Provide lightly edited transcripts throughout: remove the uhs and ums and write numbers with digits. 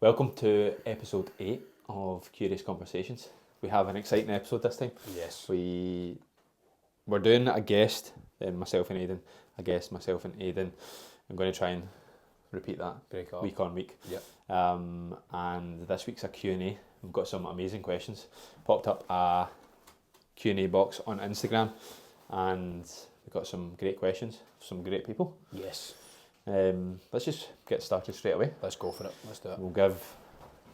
Welcome to episode 8 of Curious Conversations. We have an exciting episode this time. Yes. We're doing a guest, myself and Aidan. A guest, myself and Aidan. I'm going to try and repeat that week on week. Yep. And this week's a Q&A. We've got some amazing questions. Popped up a Q&A box on Instagram, and we've got some great questions, some great people. Yes. Let's just get started straight away. Let's go for it. Let's do it.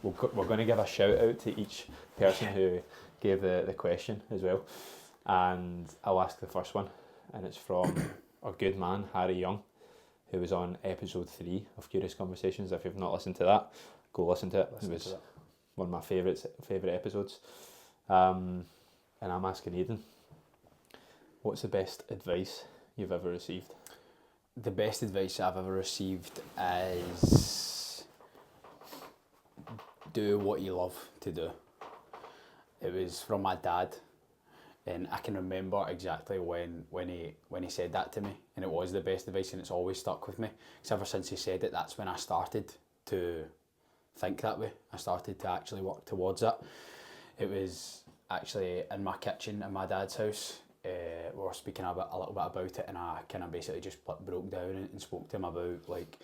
We're going to give a shout out to each person who gave the question as well, and I'll ask the first one, and it's from our good man Harry Young, who was on episode 3 of Curious Conversations. If you've not listened to that, go listen to it. It was one of my favourite episodes. And I'm asking Aidan, what's the best advice you've ever received? The best advice I've ever received is do what you love to do. It was from my dad, and I can remember exactly when he said that to me, and it was the best advice, and it's always stuck with me. Because ever since he said it, that's when I started to think that way. I started to actually work towards it. It was actually in my kitchen in my dad's house. We were speaking a little bit about it, and I kind of basically just broke down and spoke to him about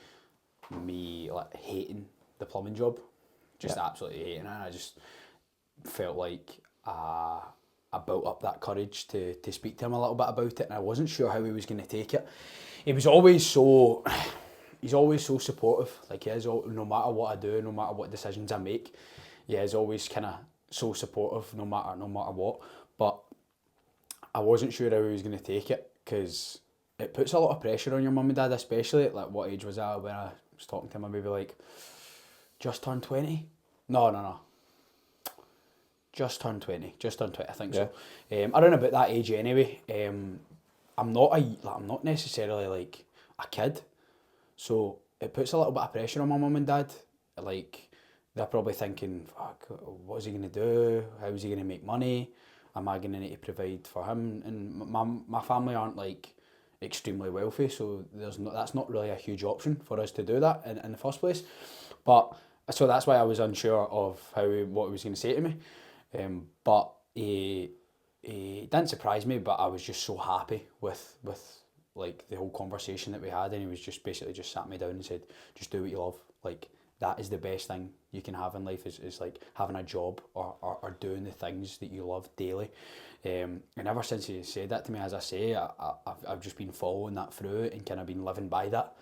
me hating the plumbing job, just absolutely hating it. And I just felt like I built up that courage to speak to him a little bit about it, and I wasn't sure how he was going to take it. He's always so supportive. Like, he is, no matter what I do, no matter what decisions I make, he is always kind of so supportive, no matter what. But I wasn't sure how he was going to take it, because it puts a lot of pressure on your mum and dad, especially at what age was I when I was talking to him? Maybe just turned 20? No. Just turned 20, I think so. Around about that age anyway. I'm not necessarily a kid, so it puts a little bit of pressure on my mum and dad. They're probably thinking, fuck, what is he going to do? How is he going to make money? Am I going to need to provide for him? And my family aren't extremely wealthy, so that's not really a huge option for us to do that in the first place. But so that's why I was unsure of what he was going to say to me. But he didn't surprise me, but I was just so happy with the whole conversation that we had, and he was just basically just sat me down and said, just do what you love. That is the best thing you can have in life, is having a job or doing the things that you love daily. And ever since he said that to me, as I say, I've just been following that through and kind of been living by that.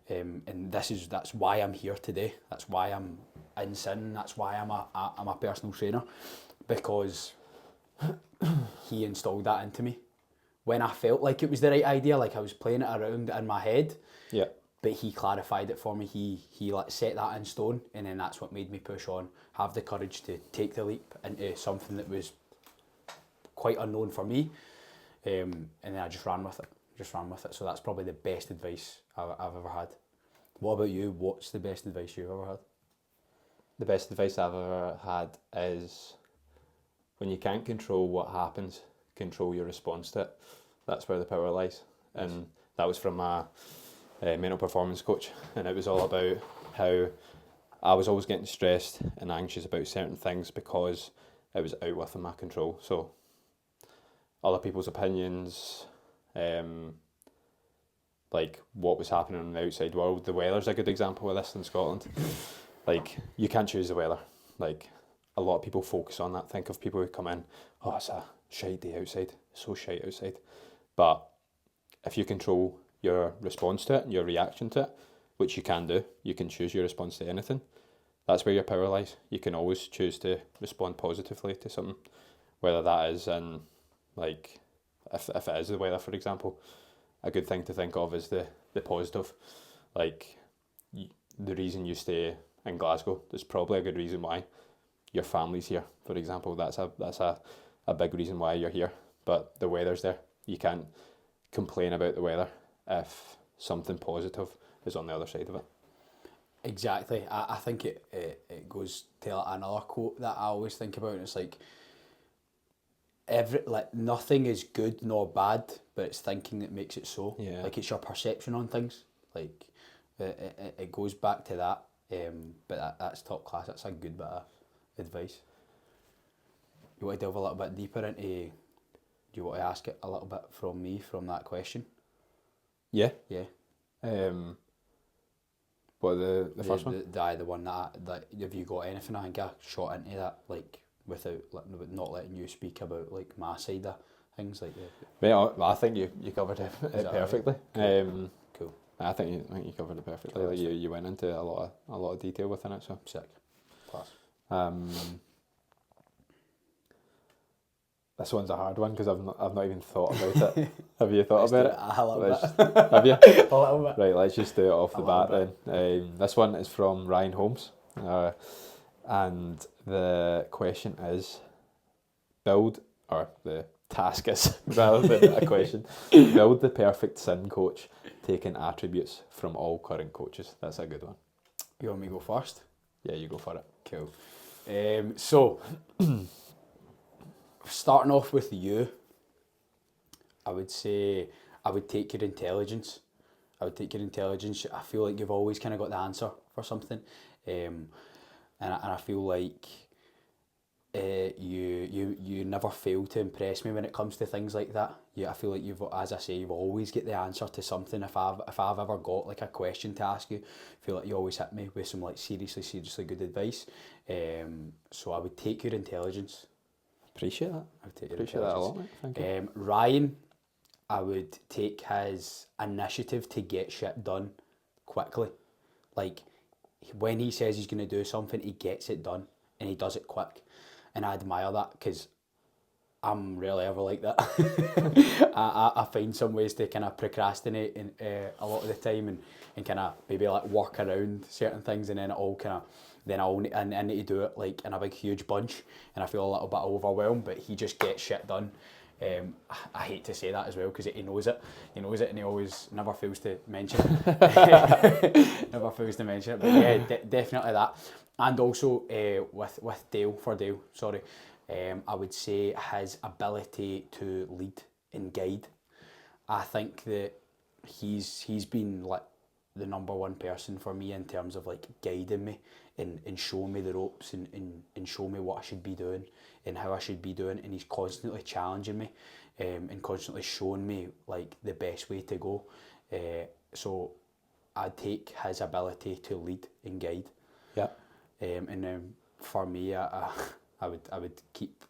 And that's why I'm here today. That's why I'm in Sin. That's why I'm a personal trainer, because he installed that into me when I felt like it was the right idea, like I was playing it around in my head. Yeah. But he clarified it for me. He set that in stone, and then that's what made me push on, have the courage to take the leap into something that was quite unknown for me. And then I just ran with it. So that's probably the best advice I've ever had. What about you? What's the best advice you've ever had? The best advice I've ever had is, when you can't control what happens, control your response to it. That's where the power lies. And that was from my mental performance coach, and it was all about how I was always getting stressed and anxious about certain things because it was out within my control. So other people's opinions, what was happening in the outside world. The weather's a good example of this in Scotland. You can't choose the weather. A lot of people focus on that. Think of people who come in, oh, it's a shite day outside, it's so shite outside. But if you control your response to it and your reaction to it, which you can do, you can choose your response to anything. That's where your power lies. You can always choose to respond positively to something, whether that is in, if it is the weather, for example. A good thing to think of is the positive. The reason you stay in Glasgow, there's probably a good reason why. Your family's here, for example. That's a big reason why you're here. But the weather's there. You can't complain about the weather if something positive is on the other side of it. Exactly. I think it goes to another quote that I always think about. It's nothing is good nor bad, but it's thinking that makes it so. Yeah. It's your perception on things. It goes back to that. But that's top class. That's a good bit of advice. You want to delve a little bit deeper into? Do you want to ask it a little bit from me from that question? Yeah. Yeah. What the first one? The one that have you got anything? I think I shot into that without not letting you speak about my side of things Mate, I think you covered it perfectly. Right? Cool. I think you covered it perfectly. Like you went into a lot of detail within it. So sick. Class. This one's a hard one because I've not even thought about it. Have you thought about it? A little bit. Have you? A little bit. Right, let's just do it off the bat then. This one is from Ryan Holmes, and the question is: the task is rather than a question. Build the perfect sin coach, taking attributes from all current coaches. That's a good one. You want me to go first? Yeah, you go for it. Cool. So, starting off with you, I would say I would take your intelligence. I feel like you've always kind of got the answer for something, and I feel like you never fail to impress me when it comes to things like that. I feel like you've always get the answer to something. If I've ever got like a question to ask you, I feel like you always hit me with some like seriously good advice. So I would take your intelligence. Appreciate that. I would take your Appreciate that a lot, mate. Thank you. Ryan, I would take his initiative to get shit done quickly. Like, when he says he's going to do something, he gets it done and he does it quick. And I admire that because I'm rarely ever like that. I find some ways to kind of procrastinate a lot of the time and kind of maybe like work around certain things, and then I need to do it like in a big huge bunch, and I feel a little bit overwhelmed, but he just gets shit done. I hate to say that as well because he knows it. And he always never fails to mention it. But yeah, definitely that. And also with Dale, I would say his ability to lead and guide. I think that he's been like the number one person for me in terms of like guiding me and showing me the ropes and showing me what I should be doing and how I should be doing, and he's constantly challenging me and constantly showing me like the best way to go. So I'd take his ability to lead and guide. Yeah. And then for me, I would keep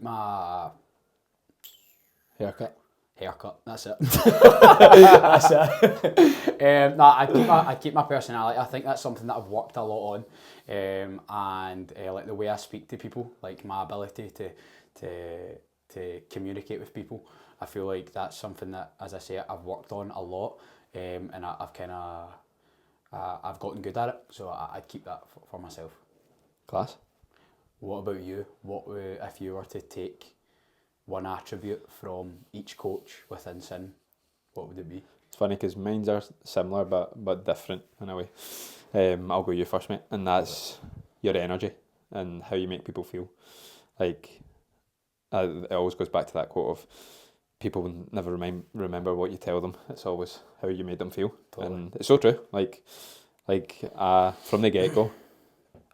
my haircut. That's it. That's it. I'd keep my personality. I think that's something that I've worked a lot on, and like the way I speak to people, like my ability to communicate with people. I feel like that's something that, as I say, I've worked on a lot, and I've gotten good at it. So I'd keep that for myself. Class. What about you? What if you were to take one attribute from each coach within Sin, what would it be? It's funny because mine are similar but different in a way. I'll go you first, mate, and that's your energy and how you make people feel. Like, it always goes back to that quote of people will never remember what you tell them. It's always how you made them feel. Totally. And it's so true. Like from the get go,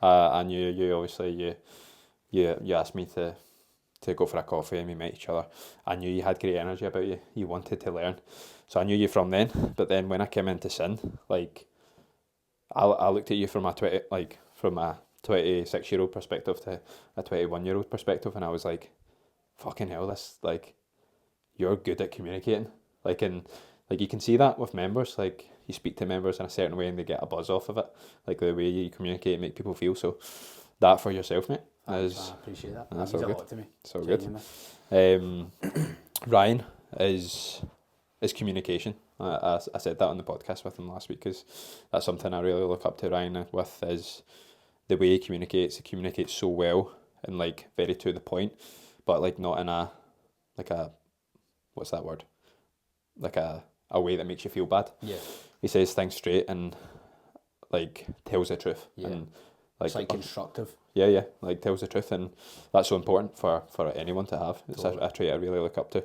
I knew you obviously you asked me to go for a coffee and we met each other. I knew you had great energy about you. You wanted to learn. So I knew you from then. But then when I came into Sin, like I looked at you from a 26-year-old perspective to a 21-year-old perspective, and I was like, fucking hell, this, like, you're good at communicating. Like, and like you can see that with members. Like, you speak to members in a certain way and they get a buzz off of it. Like the way you communicate and make people feel. So that for yourself, mate. I appreciate that. That means a lot to me. So good. Ryan is communication. I said that on the podcast with him last week because that's something I really look up to Ryan with, is the way he communicates. He communicates so well and like very to the point, but like not in a what's that word? Like a way that makes you feel bad. Yeah. He says things straight and like tells the truth. Yeah. And it's like constructive. Yeah, like tells the truth, and that's so important for anyone to have. It's a trait I really look up to.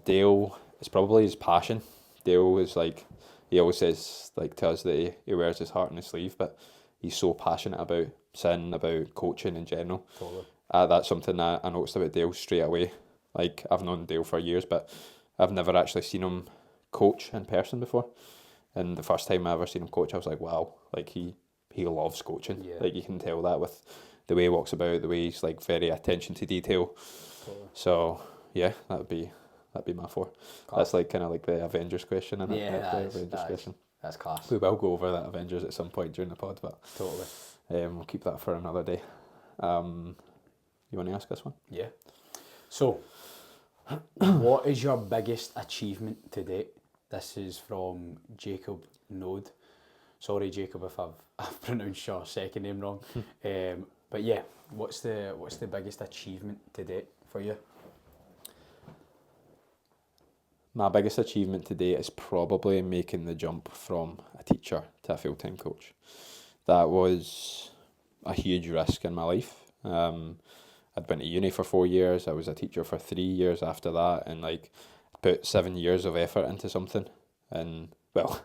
Dale is probably his passion. Dale is like, he always says like to us that he wears his heart on his sleeve, but he's so passionate about sin, about coaching in general. Totally. That's something that I noticed about Dale straight away. Like, I've known Dale for years, but I've never actually seen him coach in person before. And the first time I ever seen him coach, I was like, wow, like he loves coaching. Yeah. Like, you can tell that with the way he walks about, the way he's like very attention to detail. Totally. So yeah, that'd be my 4. Class. That's like kind of like the Avengers question, isn't it? Yeah, Like the Avengers question. That's class. We will go over that Avengers at some point during the pod, but Totally. we'll keep that for another day. You want to ask this one? Yeah. So, what is your biggest achievement to date? This is from Jacob Knoud. Sorry, Jacob, if I've pronounced your second name wrong. But yeah, what's the biggest achievement to date for you? My biggest achievement to date is probably making the jump from a teacher to a full-time coach. That was a huge risk in my life. I'd been to uni for 4 years. I was a teacher for 3 years after that, and like put 7 years of effort into something. And well,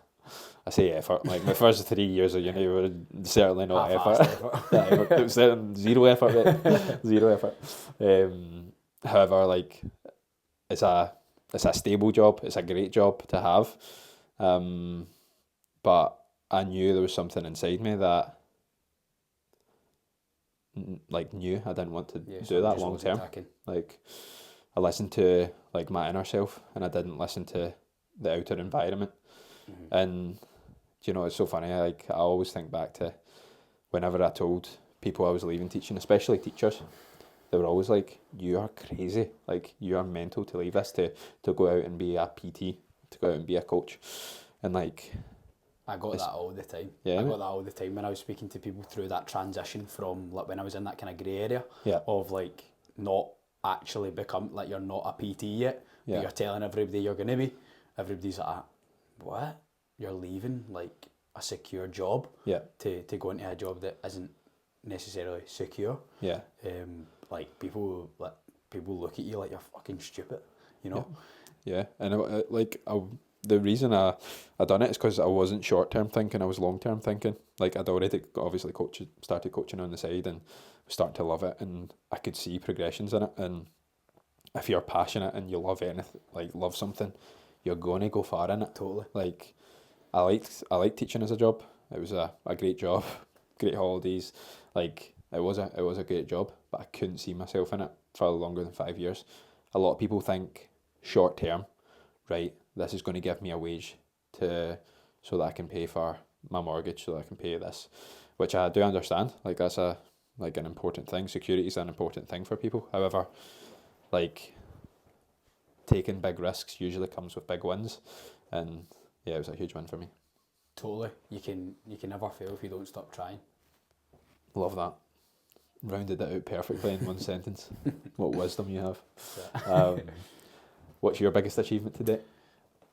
I say effort. Like my first 3 years of uni were certainly not effort. It was zero effort. Mate. Zero effort. However, like it's a stable job. It's a great job to have. But I knew there was something inside me that knew I didn't want to do that long term. Like I listened to like my inner self, and I didn't listen to the outer environment. Mm-hmm. And you know, it's so funny. Like I always think back to whenever I told people I was leaving teaching, especially teachers, they were always like, "You are crazy. Like you are mental to leave this to go out and be a PT, to go out and be a coach." And like, I got that all the time. Yeah, I got that all the time when I was speaking to people through that transition from like when I was in that kind of grey area of like not actually become like you're not a PT yet, but you're telling everybody you're going to be. Everybody's like, what? You're leaving like a secure job to go into a job that isn't necessarily secure. Yeah. Like people look at you like you're fucking stupid, you know. Yeah, and the reason I done it is because I wasn't short term thinking, I was long term thinking. Like I'd already obviously started coaching on the side and was starting to love it, and I could see progressions in it. And if you're passionate and you love anything, like love something, you're going to go far in it. Totally. Like I liked teaching as a job. It was a great job, great holidays. Like it was a great job, but I couldn't see myself in it for longer than 5 years. A lot of people think short term, right? This is going to give me a wage so that I can pay for my mortgage, so that I can pay this, which I do understand. Like that's an important thing. Security is an important thing for people. However, like taking big risks usually comes with big wins, and yeah, it was a huge win for me. Totally. You can never fail if you don't stop trying. Love that. Rounded it out perfectly in one sentence. What wisdom you have. What's your biggest achievement to date?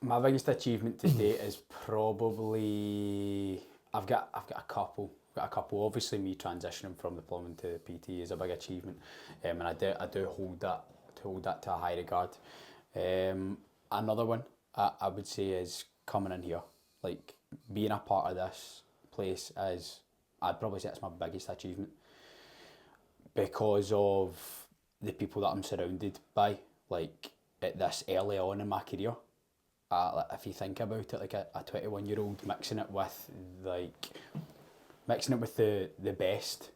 My biggest achievement to date is probably I've got a couple. Obviously, me transitioning from the plumbing to PT is a big achievement, and I do hold that to a high regard. Another one I would say is coming in here, like being a part of this place is, I'd probably say it's my biggest achievement because of the people that I'm surrounded by. Like at this early on in my career. If you think about it, like a 21-year-old mixing it with the best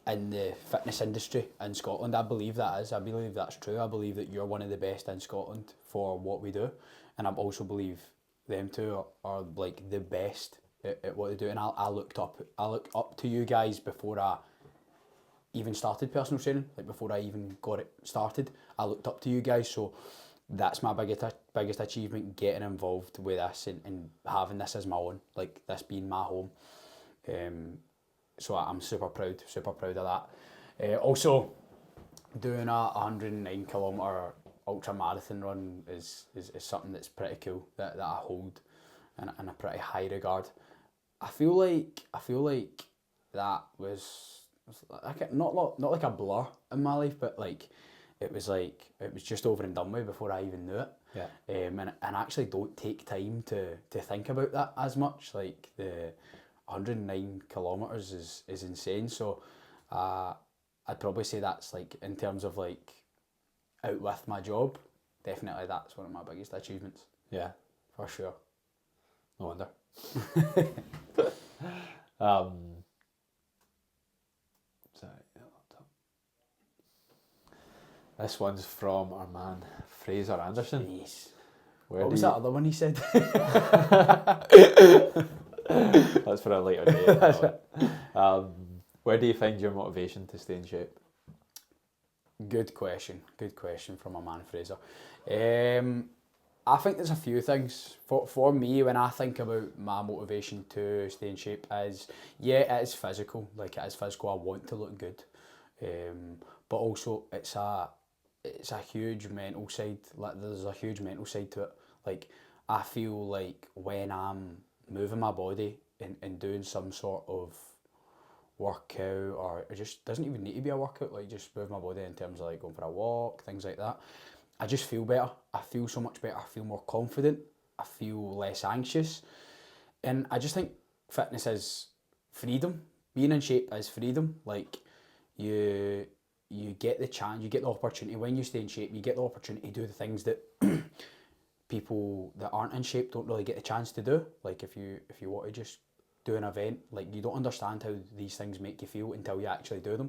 in the fitness industry in Scotland. I believe that's true. I believe that you're one of the best in Scotland for what we do, and I also believe them two are like the best at what they do. And I look up to you guys before I even started personal training. Like before I even got it started, I looked up to you guys. So that's my biggest achievement, getting involved with this and having this as my own, like this being my home. So I'm super proud of that. Also, doing a 109 kilometre ultra marathon run is something that's pretty cool, that I hold in a pretty high regard. I feel like that was like not like a blur in my life, but like it was just over and done with before I even knew it. and actually don't take time to think about that as much. Like the 109 kilometres is insane. So I'd probably say that's like, in terms of like out with my job, definitely that's one of my biggest achievements. Yeah, For sure. no wonder. Sorry, laptop. This one's from our man Fraser Anderson. Jeez. Where What do was you- that other one he said? That's for a later date. Where do you find your motivation to stay in shape? Good question. Good question from my man Fraser. I think there's a few things. For me, when I think about my motivation to stay in shape, is, yeah, it is physical. Like, it is physical. I want to look good. But also it's a huge mental side. Like, there's a huge mental side to it. Like, I feel like when I'm moving my body and doing some sort of workout, or it just doesn't even need to be a workout, like just move my body in terms of like going for a walk, things like that, I just feel better. I feel so much better. I feel more confident. I feel less anxious. And I just think fitness is freedom. Being in shape is freedom. Like, you get the chance, you get the opportunity. When you stay in shape, you get the opportunity to do the things that people that aren't in shape don't really get the chance to do. Like, if you want to just do an event, like, you don't understand how these things make you feel until you actually do them.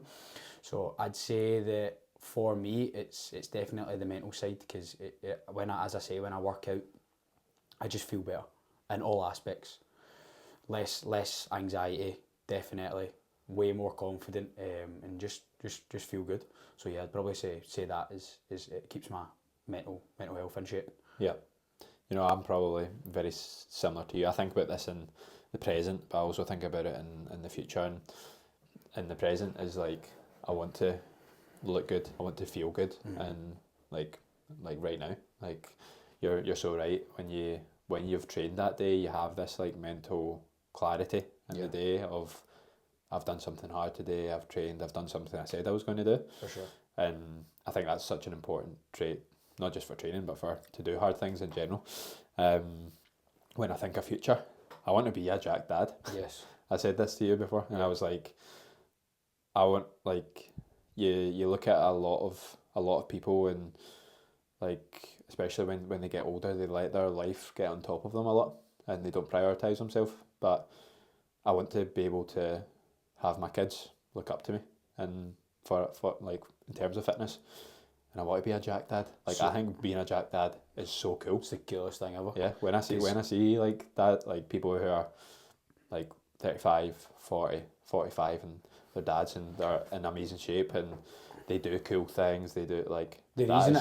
So I'd say that for me, it's definitely the mental side, because when I work out, I just feel better in all aspects. Less anxiety, definitely. Way more confident, and just feel good. So yeah, I'd probably say that is it keeps my mental health in shape. Yeah. You know, I'm probably very similar to you. I think about this in the present, but I also think about it in the future. And in the present is like, I want to look good, I want to feel good, and like right now, like you're so right. When you've trained that day, you have this like mental clarity in the day of, I've done something hard today, I've trained, I've done something I said I was going to do. For sure. And I think that's such an important trait, not just for training, but to do hard things in general. When I think of future, I want to be a Jack dad. Yes. I said this to you before, and I was like, I want, like, you look at a lot of people, and like, especially when they get older, they let their life get on top of them a lot, and they don't prioritise themselves. But I want to be able to have my kids look up to me, and for like, in terms of fitness, and I want to be a Jack dad. Like, I think being a Jack dad is so cool. It's the coolest thing ever. Yeah, when I see like that, like people who are like 35, 40, 45, and their dads, and they're in amazing shape, and they do cool things, they do, like, The reason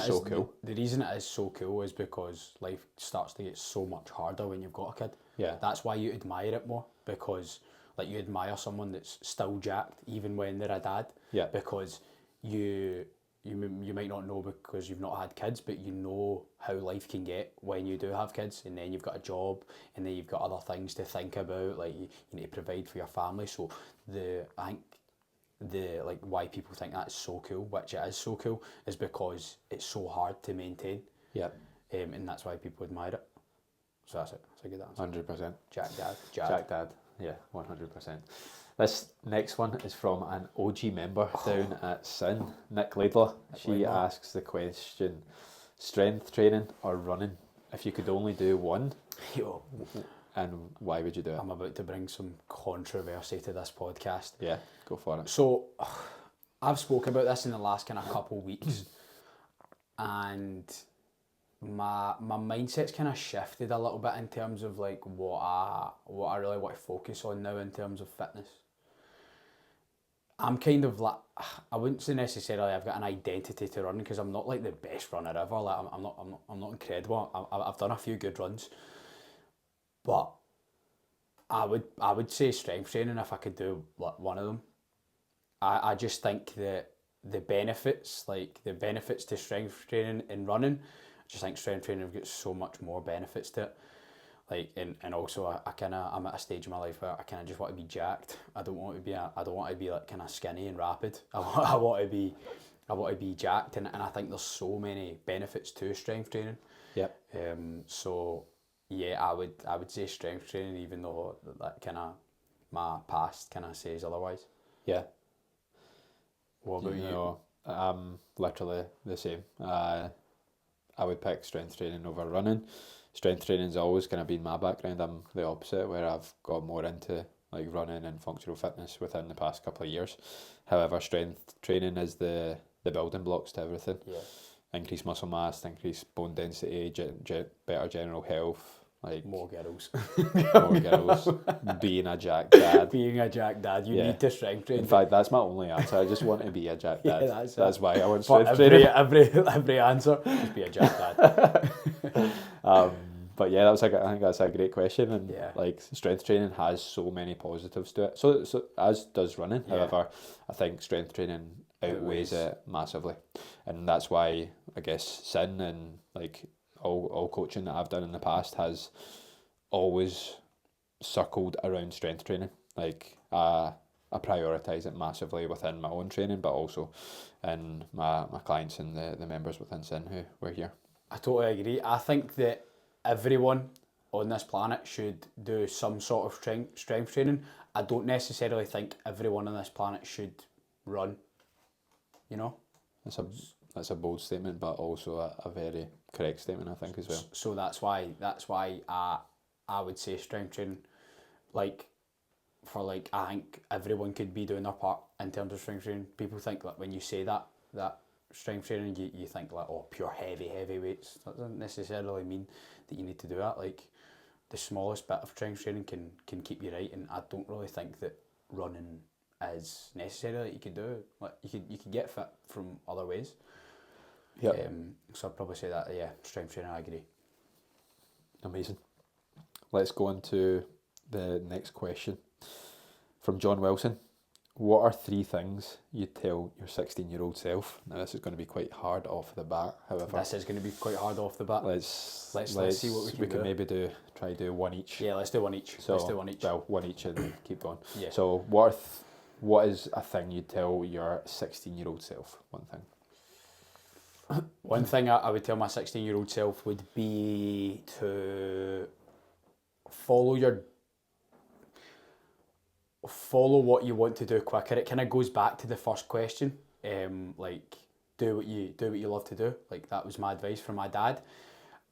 it is so cool is because life starts to get so much harder when you've got a kid. Yeah. That's why you admire it more, because like, you admire someone that's still jacked even when they're a dad. Yeah. Because you might not know because you've not had kids, but you know how life can get when you do have kids, and then you've got a job, and then you've got other things to think about, like you need to provide for your family. So I think like, why people think that's so cool, which it is so cool, is because it's so hard to maintain. Yeah. And that's why people admire it. So that's it. That's a good answer. 100%. Jack dad. Jack dad. Yeah, 100%. This next one is from an OG member down at Sin, Nic Laidlaw. She asks the question, strength training or running? If you could only do one, Yo, and why would you do it? I'm about to bring some controversy to this podcast. Yeah, go for it. So, I've spoken about this in the last kind of couple weeks, and my mindset's kind of shifted a little bit in terms of like what I really want to focus on now in terms of fitness. I'm kind of like, I wouldn't say necessarily I've got an identity to running, because I'm not like the best runner ever. Like, I'm not incredible. I've done a few good runs, but I would say strength training if I could do one of them. I just think that the benefits to strength training and running, I just think strength training gets so much more benefits to it. Like, and also I'm at a stage in my life where I kind of just want to be jacked. I don't want to be like kind of skinny and rapid. I want to be I want to be jacked, and I think there's so many benefits to strength training. Yep. So yeah, I would say strength training, even though that kind of my past kind of says otherwise. Yeah. What about you? I'm literally the same. I would pick strength training over running. Strength training's always kind of been my background. I'm the opposite, where I've got more into like running and functional fitness within the past couple of years. However, strength training is the building blocks to everything. Yeah. Increase muscle mass, increase bone density, better general health, like More girls. more girls, being a jack dad. Being a jack dad, you Yeah. need to strength train. In fact, that's my only answer. I just want to be a jack Yeah, dad. that's why I want For strength training. every answer, just be a jack dad. But yeah, I think that's a great question, and Yeah. like strength training has so many positives to it. So as does running. Yeah. However, I think strength training outweighs it massively, and that's why I guess Sin and like all coaching that I've done in the past has always circled around strength training. Like I prioritise it massively within my own training, but also in my clients and the members within Sin who were here. I totally agree. I think that everyone on this planet should do some sort of strength training. I don't necessarily think everyone on this planet should run. You know? That's a bold statement, but also a very correct statement, I think, as well. So that's why I would say strength training, like I think everyone could be doing their part in terms of strength training. People think that when you say that strength training, you think like, oh, pure heavy weights. That doesn't necessarily mean that you need to do that. Like the smallest bit of strength training can keep you right, and I don't really think that running is necessary that you can do. Like you can get fit from other ways. Yeah. So I'd probably say that, yeah, strength training, I agree. Amazing. Let's go on to the next question. From John Wilson. What are 3 things you'd tell your 16-year-old self? Now this is going to be quite hard off the bat, however. This is going to be quite hard off the bat. Let's see what we can do. Maybe try do one each. Yeah, let's do one each. So, let's do one each. Well, one each and keep going. Yeah. So what is a thing you'd tell your 16-year-old self? One thing. One thing I would tell my 16-year-old self would be to follow what you want to do quicker. It kind of goes back to the first question. Like do what you love to do. Like that was my advice from my dad.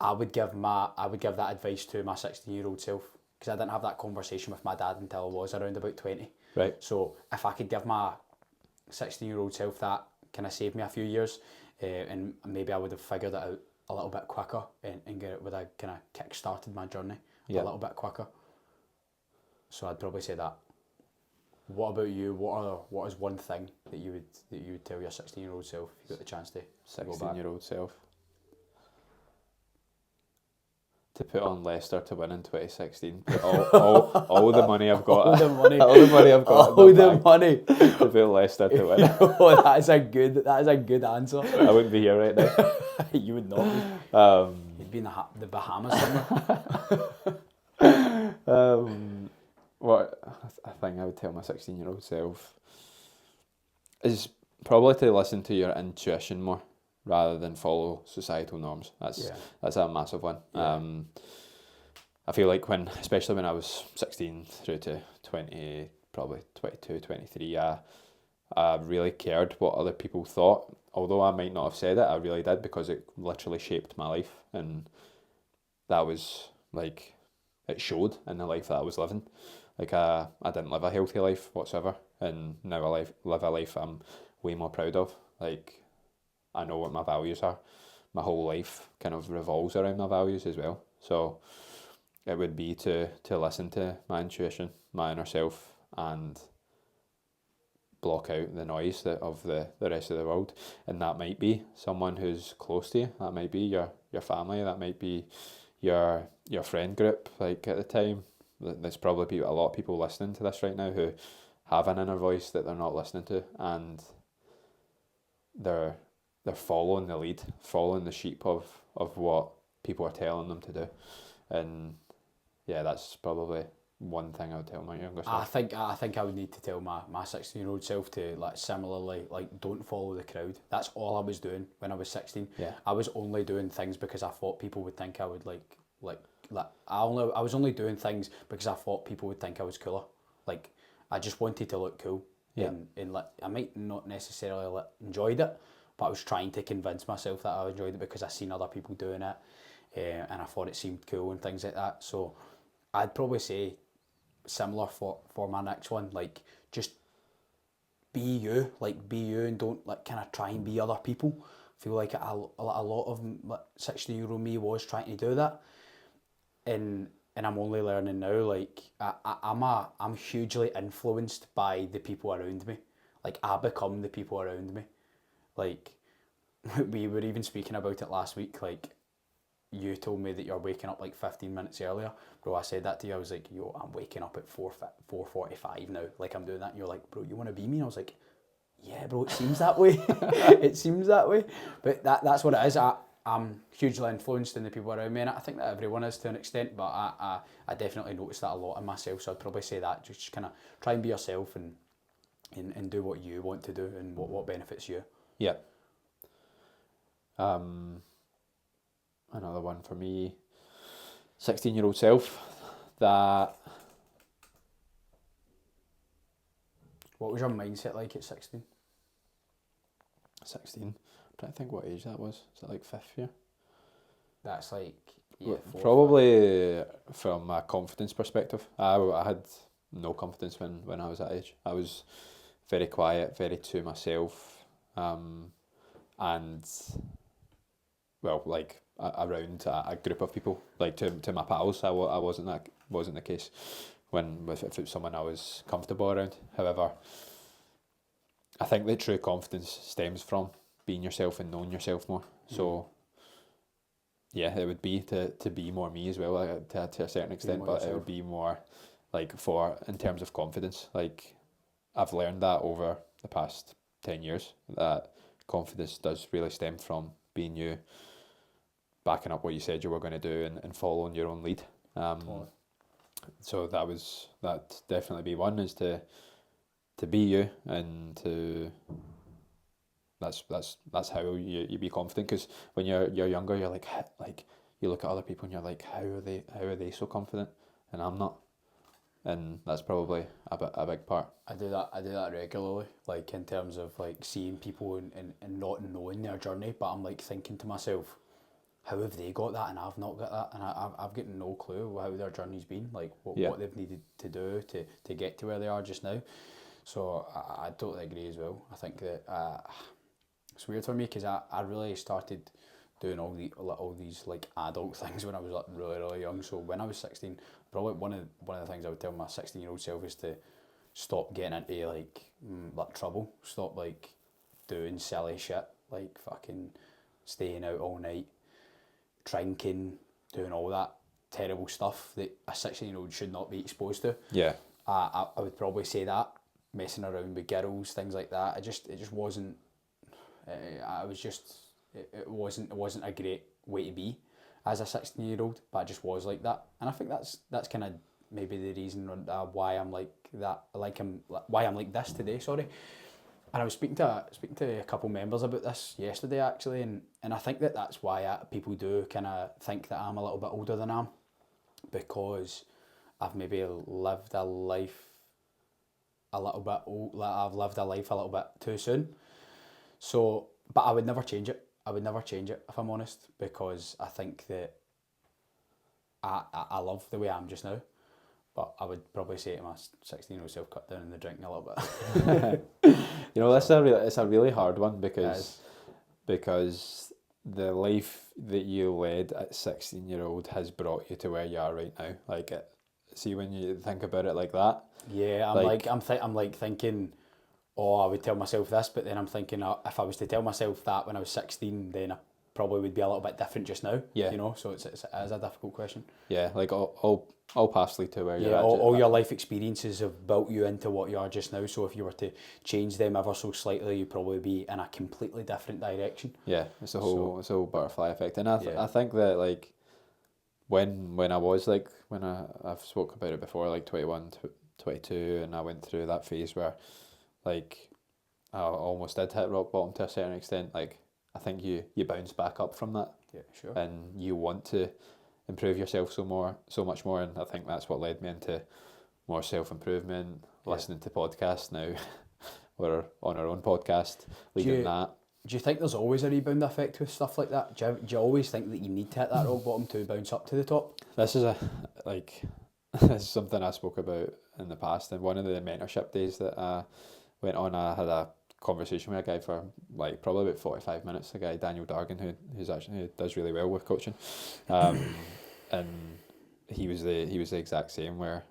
I would give that advice to my 16-year-old self, because I didn't have that conversation with my dad until I was around about 20. Right. So if I could give my 16-year-old self that, kind of saved me a few years, and maybe I would have figured it out a little bit quicker, and would have kind of kick-started my journey a little bit quicker. So I'd probably say that. What about you? What is one thing that you would tell your 16-year-old self if you got the chance to go back? 16-year-old self. To put on Leicester to win in 2016. Put all the money I've got. All the money. All the money I've got. All the money. To put Leicester to win. Oh, that is a good answer. I wouldn't be here right now. You would not be. You'd be in the Bahamas somewhere. What a thing I would tell my 16-year-old self is probably to listen to your intuition more rather than follow societal norms. That's a massive one. Yeah. I feel like especially when I was 16 through to 20, probably 22, 23, I really cared what other people thought. Although I might not have said it, I really did, because it literally shaped my life, and that was like, it showed in the life that I was living. Like I didn't live a healthy life whatsoever, and now I live a life I'm way more proud of. Like I know what my values are. My whole life kind of revolves around my values as well. So it would be to listen to my intuition, my inner self, and block out the noise of the rest of the world. And that might be someone who's close to you. That might be your family. That might be your friend group. Like at the time, there's probably a lot of people listening to this right now who have an inner voice that they're not listening to, and they're following the lead, following the sheep of what people are telling them to do. And yeah, that's probably one thing I would tell my younger self. I think I would need to tell my 16-year-old self to like similarly like don't follow the crowd. That's all I was doing when I was 16. Yeah. I was only doing things because I thought people would think I would like I was only doing things because I thought people would think I was cooler. Like I just wanted to look cool. Yeah. And like I might not necessarily like, enjoyed it, but I was trying to convince myself that I enjoyed it because I seen other people doing it, and I thought it seemed cool and things like that. So I'd probably say similar for my next one, like just be you, and don't like kind of try and be other people. I feel like a lot of like 16-year-old me was trying to do that, and I'm only learning now. Like I'm hugely influenced by the people around me. Like I become the people around me. Like we were even speaking about it last week. Like you told me that you're waking up like 15 minutes earlier, bro. I said that to you. I was like, yo, I'm waking up at 4:45 now. Like I'm doing that. And you're like, bro, you want to be me? And I was like, yeah, bro. It seems that way. It seems that way. But that's what it is. I'm hugely influenced in the people around me, and I think that everyone is to an extent. But I definitely noticed that a lot in myself. So I'd probably say that just kind of try and be yourself and do what you want to do and what benefits you. Yeah. Another one for me, 16-year-old self, that... What was your mindset like at 16? 16? I'm trying to think what age that was. Is it like 5th year? That's like... Yeah, probably from a confidence perspective. I had no confidence when I was that age. I was very quiet, very to myself, and well, like around a group of people, like to my pals. I wasn't the case if it was someone I was comfortable around. However, I think that true confidence stems from being yourself and knowing yourself more. So yeah, it would be to be more me as well, like, to a certain extent, but yourself. It would be more like in terms of confidence. Like I've learned that over the past 10 years that confidence does really stem from being you, backing up what you said you were going to do and following your own lead. So that definitely be one, is to be you, and to that's how you be confident. Because when you're younger, you're like you look at other people and you're like, how are they so confident and I'm not? And that's probably a big part. I do that regularly, like in terms of like seeing people and not knowing their journey, but I'm like thinking to myself, how have they got that and I've not got that, and I've got no clue how their journey's been, like what they've needed to do to get to where they are just now. So I totally agree as well. I think that it's weird for me because I really started doing all these like adult things when I was like really young. So when I was 16, probably one of the things I would tell my 16-year-old self is to stop getting into like trouble, stop like doing silly shit, like fucking staying out all night, drinking, doing all that terrible stuff that a 16-year-old should not be exposed to. Yeah. I would probably say that, messing around with girls, things like that. It just wasn't. It wasn't a great way to be as a 16-year-old, but I just was like that, and I think that's kind of maybe the reason why I'm like that, why I'm like this today. Sorry. And I was speaking to a couple members about this yesterday actually, and I think that's why people do kind of think that I'm a little bit older than I am, because I've maybe lived a life a little bit I've lived a life a little bit too soon. So, but I would never change it. If I'm honest, because I think that I love the way I am just now. But I would probably say to my 16-year-old self, cut down on the drinking a little bit. You know, it's a really hard one because the life that you led at 16-year-old has brought you to where you are right now. Like, see, when you think about it like that. Yeah, I'm thinking, oh, I would tell myself this, but then I'm thinking, if I was to tell myself that when I was 16, then I probably would be a little bit different just now. Yeah. You know, so it is a difficult question. Yeah, like all paths lead to where you're at. All your life experiences have built you into what you are just now. So if you were to change them ever so slightly, you'd probably be in a completely different direction. Yeah, it's a whole butterfly effect, and I think that like when I was like, I've spoke about it before, like 21, 22, and I went through that phase where like I almost did hit rock bottom to a certain extent. Like I think you bounce back up from that, Yeah, sure. and you want to improve yourself so much more, and I think that's what led me into more self-improvement, listening to podcasts now. We're on our own podcast, leading that. Do you think there's always a rebound effect with stuff like that? Do you always think that you need to hit that rock bottom to bounce up to the top? This is this is something I spoke about in the past. And one of the mentorship days that I went on, I had a conversation with a guy for like probably about 45 minutes. A guy, Daniel Dargan, who does really well with coaching, and he was the exact same. Where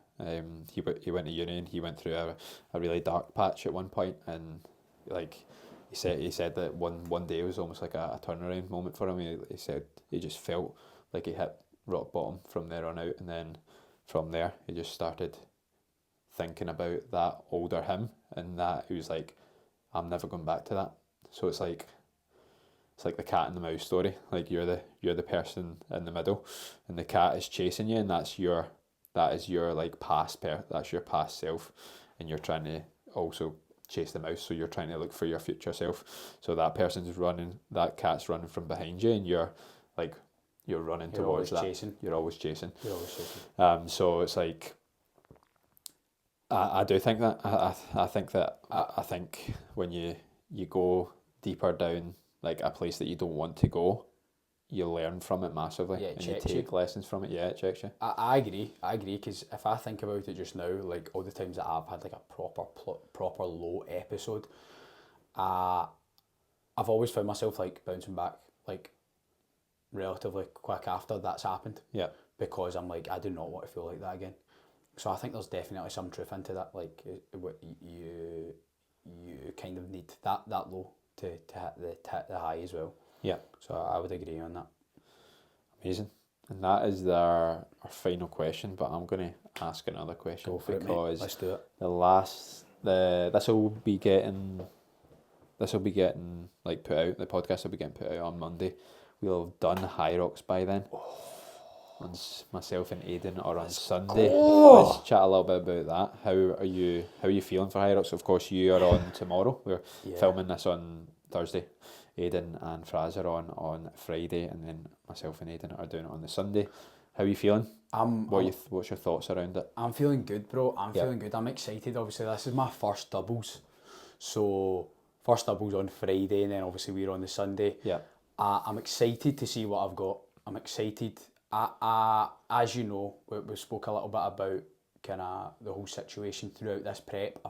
he went to uni and he went through a really dark patch at one point, and like he said that one day was almost like a turnaround moment for him. He said he just felt like he hit rock bottom from there on out, and then from there he just started thinking about that older him, and that he was like, I'm never going back to that. So it's like the cat and the mouse story. Like you're the person in the middle, and the cat is chasing you, and that is your like that's your past self, and you're trying to also chase the mouse. So you're trying to look for your future self. So that person's running, that cat's running from behind you, and you're running towards that. You're always chasing. So it's like I do think that I think when you go deeper down like a place that you don't want to go, you learn from it massively, and you take lessons from it. Yeah, it checks you. I agree, because if I think about it just now, like all the times that I've had like a proper low episode, I've always found myself like bouncing back like relatively quick after that's happened. Yeah. Because I'm like, I do not want to feel like that again. So I think there's definitely some truth into that. Like you kind of need that low to hit the high as well. Yeah. So I would agree on that. Amazing. And that is our final question, but I'm going to ask another question. Go for it, mate. Let's do it. This will be getting like put out. The podcast will be getting put out on Monday. We'll have done Hyrox by then. On myself and Aidan are on Sunday. Let's chat a little bit about that. How are you feeling for Hyrox? Of course, you are on tomorrow. We're filming this on Thursday. Aidan and Fraser on Friday, and then myself and Aidan are doing it on the Sunday. How are you feeling? What's your thoughts around it? I'm feeling good, bro. Feeling good. I'm excited. Obviously, this is my first doubles. So first doubles on Friday, and then obviously we're on the Sunday. Yeah. I'm excited to see what I've got. I'm excited. As you know, we spoke a little bit about kind of the whole situation throughout this prep.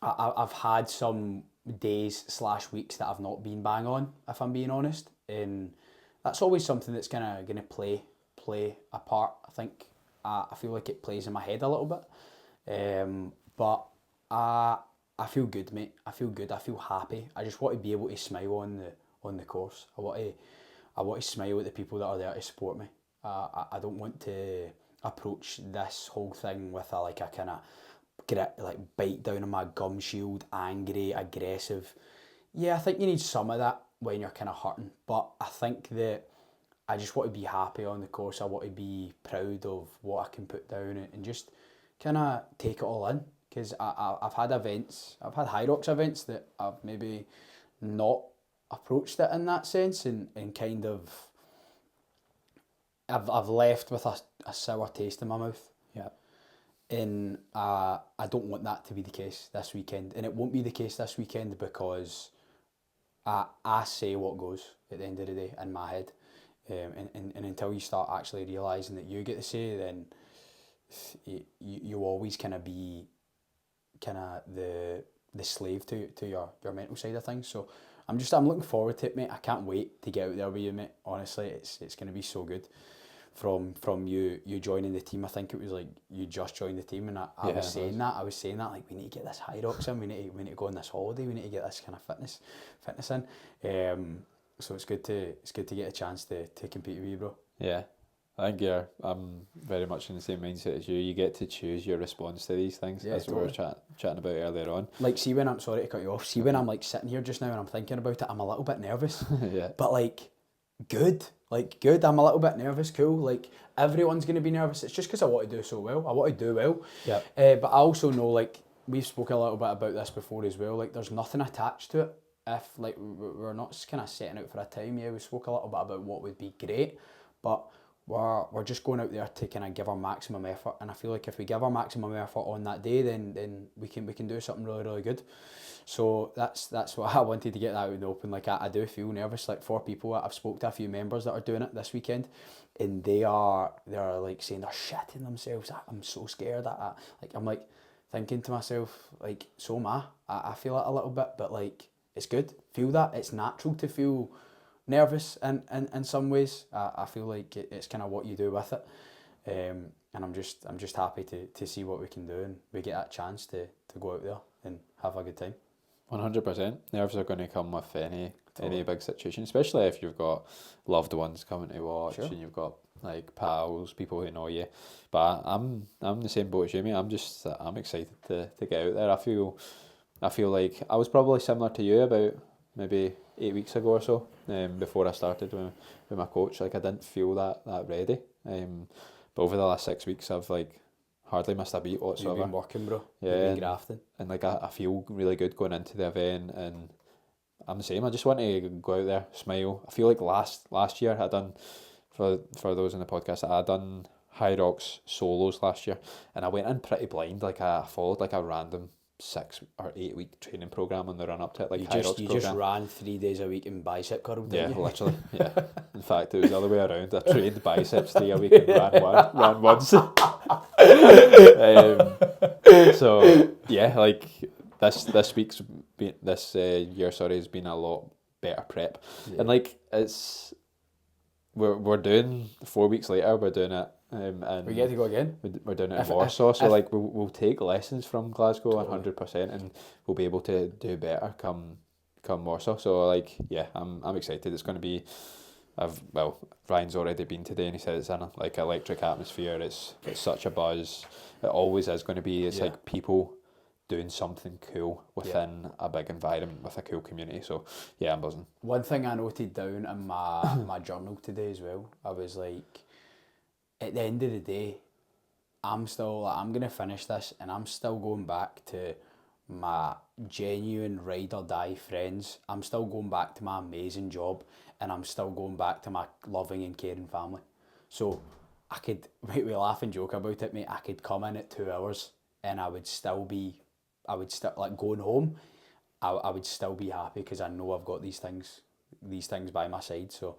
I've had some days / weeks that I've not been bang on, if I'm being honest, and that's always something that's gonna play a part. I think I feel like it plays in my head a little bit, but I feel good, mate. I feel good. I feel happy. I just want to be able to smile on the course. I want to smile at the people that are there to support me. I don't want to approach this whole thing with a kind of grit, like bite down on my gum shield, angry, aggressive. Yeah, I think you need some of that when you're kind of hurting, but I think that I just want to be happy on the course. I want to be proud of what I can put down and just kind of take it all in, because I've had Hyrox events that I've maybe not approached it in that sense, and kind of I've left with a sour taste in my mouth. Yeah. And I don't want that to be the case this weekend, and it won't be the case this weekend because I say what goes at the end of the day in my head, and until you start actually realising that you get to say, then you always kind of be kind of the slave to your mental side of things. So I'm looking forward to it, mate. I can't wait to get out there with you, mate. Honestly, it's going to be so good. From you joining the team, I think it was like you just joined the team, and I was saying that like, we need to get this Hyrox in, we need to go on this holiday, we need to get this kind of fitness in. So it's good to get a chance to compete with you, bro. Yeah, I think I'm very much in the same mindset as you. You get to choose your response to these things, as totally. We were chatting about earlier on. Like, see, when I'm sorry to cut you off, when I'm like sitting here just now and I'm thinking about it, I'm a little bit nervous. Yeah. But like, good. Like, good, I'm a little bit nervous, cool. Like, everyone's going to be nervous. It's just because I want to do so well. I want to do well. Yeah. But I also know, like, we've spoken a little bit about this before as well. Like, there's nothing attached to it. If, like, we're not kind of setting out for a time. Yeah, we spoke a little bit about what would be great. But we're just going out there to kind of give our maximum effort. And I feel like if we give our maximum effort on that day, then we can do something really, really good. So that's what I wanted to get that out in the open. Like, I do feel nervous. Like, for people, I've spoke to a few members that are doing it this weekend, and they're like saying they're shitting themselves. I'm so scared. I'm like thinking to myself, like, so am I. I feel it a little bit, but like, it's good. Feel that. It's natural to feel nervous in some ways. I feel like it's kind of what you do with it. And I'm just happy to see what we can do, and we get that chance to go out there and have a good time. 100%. Nerves are going to come with any big situation, especially if you've got loved ones coming to watch. Sure. And you've got like pals, people who know you. But I'm the same boat as you, mate. I'm excited to get out there. I feel like I was probably similar to you about maybe 8 weeks ago or so. Before I started with my coach, like I didn't feel that ready. But over the last 6 weeks, I've like hardly missed a beat whatsoever. You've been working, bro. Yeah, you've been grafting. And like I feel really good going into the event, and I'm the same. I just want to go out there, smile. I feel like last year I done, for those in the podcast, I done Hyrox solos last year, and I went in pretty blind. Like I followed like a random 6 or 8 week training program on the run up to it. Like you just ran 3 days a week in bicep curl, didn't you? Literally. Yeah. In fact, it was the other way around. I trained biceps 3 a week and ran once. So yeah, like this year has been a lot better prep, and like we're doing 4 weeks later. We're doing it. And we get to go again. We're doing it in Warsaw, so like we'll take lessons from Glasgow 100%, and we'll be able to do better come Warsaw. So like yeah, I'm excited. It's going to be, Ryan's already been today, and he said it's in a like electric atmosphere. It's such a buzz. It always is going to be. It's like people doing something cool within a big environment with a cool community. So yeah, I'm buzzing. One thing I noted down in my journal today as well, I was like, at the end of the day, I'm going to finish this, and I'm still going back to my genuine ride or die friends. I'm still going back to my amazing job, and I'm still going back to my loving and caring family. So we laugh and joke about it, mate. I could come in at 2 hours and I would still like going home. I would still be happy because I know I've got these things by my side. So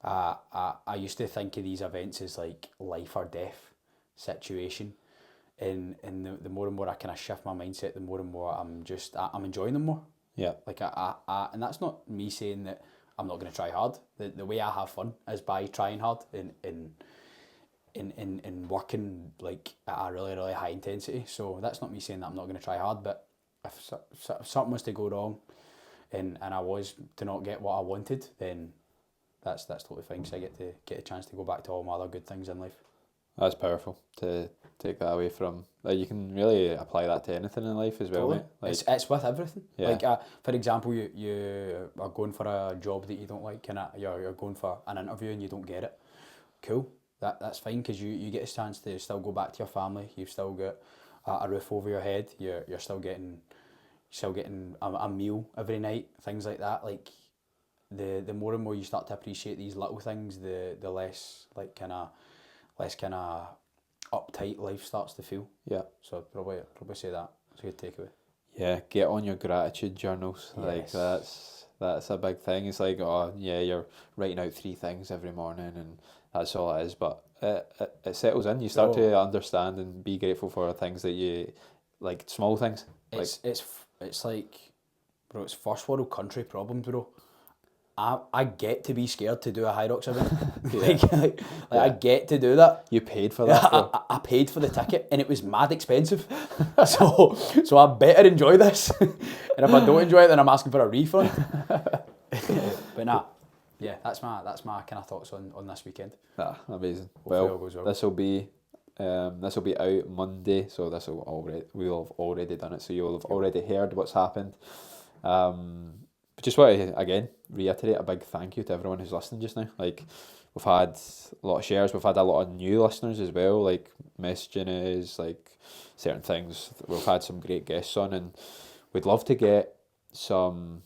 I used to think of these events as like life or death situation, and the more and more I kind of shift my mindset, the more and more I'm enjoying them more. Yeah. Like I and that's not me saying that I'm not going to try hard. The way I have fun is by trying hard and working like at a really, really high intensity. So that's not me saying that I'm not going to try hard, but if something was to go wrong and I was to not get what I wanted, then that's totally fine, because I get a chance to go back to all my other good things in life. That's powerful to take that away from. Like you can really apply that to anything in life as well, Totally. mate. Like, it's with everything. Yeah. Like for example, you are going for a job that you don't like, and you're going for an interview and you don't get it. Cool. That's fine, because you get a chance to still go back to your family. You've still got a roof over your head. You're still getting a meal every night. Things like that. Like the more and more you start to appreciate these little things, the less kind of uptight life starts to feel. Yeah. So I'd probably say that. It's a good takeaway. Yeah, get on your gratitude journals. Yes. Like that's a big thing. It's like, oh yeah, you're writing out 3 things every morning and that's all it is, but it settles in. You start to understand and be grateful for things that you like, small things. It's like, bro, it's first world country problems, bro. I get to be scared to do a Hyrox event. I get to do that. You paid for that. I paid for the ticket, and it was mad expensive. so I better enjoy this. And if I don't enjoy it, then I'm asking for a refund. But nah, yeah, that's my kind of thoughts on this weekend. Amazing. Hopefully all goes well. This will be out Monday, so we'll have already done it. So you'll have already heard what's happened. just want to again reiterate a big thank you to everyone who's listening just now. Like, we've had a lot of shares, we've had a lot of new listeners as well, like messaging us, like certain things. We've had some great guests on, and we'd love to get some,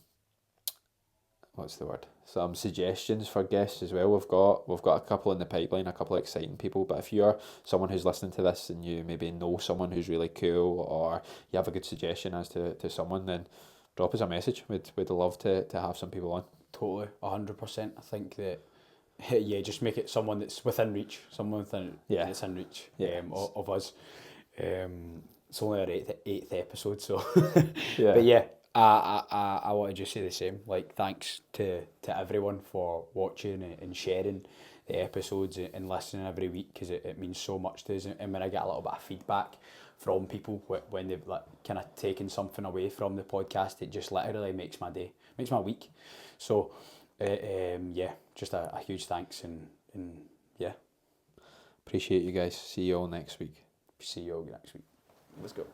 some suggestions for guests as well. We've got a couple in the pipeline, a couple of exciting people. But if you're someone who's listening to this and you maybe know someone who's really cool, or you have a good suggestion as to someone, then drop us a message. We'd love to have some people on. Totally, 100%. I think that, yeah, just make it someone that's within reach, someone that's in reach of us. It's only our eighth episode, so Yeah. But yeah, I want to just say the same. Like, thanks to everyone for watching and sharing the episodes and listening every week, because it means so much to us. And when I get a little bit of feedback from people when they've like kind of taken something away from the podcast, it just literally makes my day, makes my week. So yeah, just a huge thanks, and yeah, Appreciate you guys. See you all next week. see you all next week. Let's go.